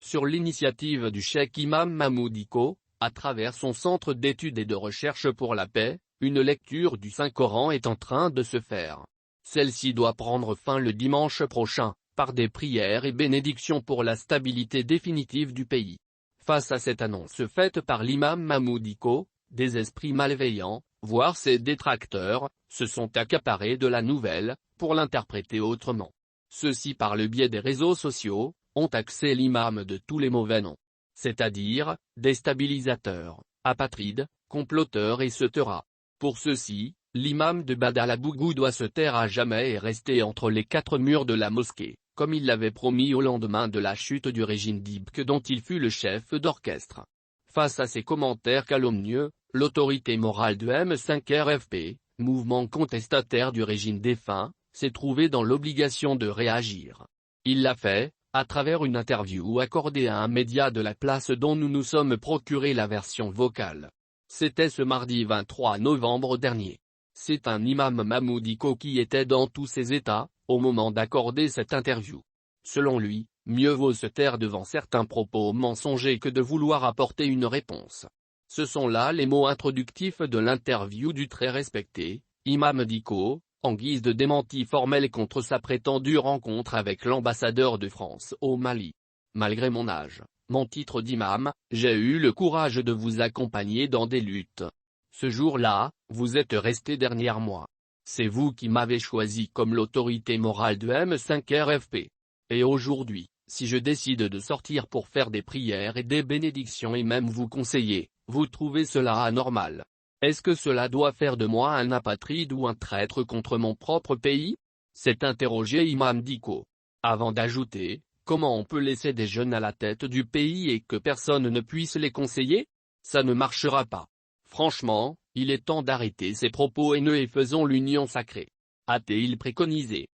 sur l'initiative du cheikh Imam Mahmoud Dicko, à travers son centre d'études et de recherche pour la paix, une lecture du Saint-Coran est en train de se faire. Celle-ci doit prendre fin le dimanche prochain, par des prières et bénédictions pour la stabilité définitive du pays. Face à cette annonce faite par l'imam Mahmoud Dicko, des esprits malveillants, voire ses détracteurs, se sont accaparés de la nouvelle, pour l'interpréter autrement. Ceux-ci par le biais des réseaux sociaux, ont taxé l'imam de tous les mauvais noms. C'est-à-dire, déstabilisateur, apatride, comploteur et etc. Pour ceux-ci, l'imam de Badalabougou doit se taire à jamais et rester entre les quatre murs de la mosquée, comme il l'avait promis au lendemain de la chute du régime d'Ibk dont il fut le chef d'orchestre. Face à ces commentaires calomnieux, l'autorité morale de M5RFP, mouvement contestataire du régime défunt, s'est trouvée dans l'obligation de réagir. Il l'a fait, à travers une interview accordée à un média de la place dont nous nous sommes procuré la version vocale. C'était ce mardi 23 novembre dernier. C'est un imam Mahmoud Dicko qui était dans tous ses états, au moment d'accorder cette interview. Selon lui, mieux vaut se taire devant certains propos mensongers que de vouloir apporter une réponse. Ce sont là les mots introductifs de l'interview du très respecté imam Dicko, en guise de démenti formel contre sa prétendue rencontre avec l'ambassadeur de France au Mali. Malgré mon âge, mon titre d'imam, j'ai eu le courage de vous accompagner dans des luttes. Ce jour-là, vous êtes resté derrière moi. C'est vous qui m'avez choisi comme l'autorité morale de M5RFP. Et aujourd'hui, si je décide de sortir pour faire des prières et des bénédictions et même vous conseiller, vous trouvez cela anormal? Est-ce que cela doit faire de moi un apatride ou un traître contre mon propre pays? S'est interrogé Imam Dicko. Avant d'ajouter, comment on peut laisser des jeunes à la tête du pays et que personne ne puisse les conseiller? Ça ne marchera pas. Franchement, il est temps d'arrêter ces propos haineux et faisons l'union sacrée. A-t-il préconisé.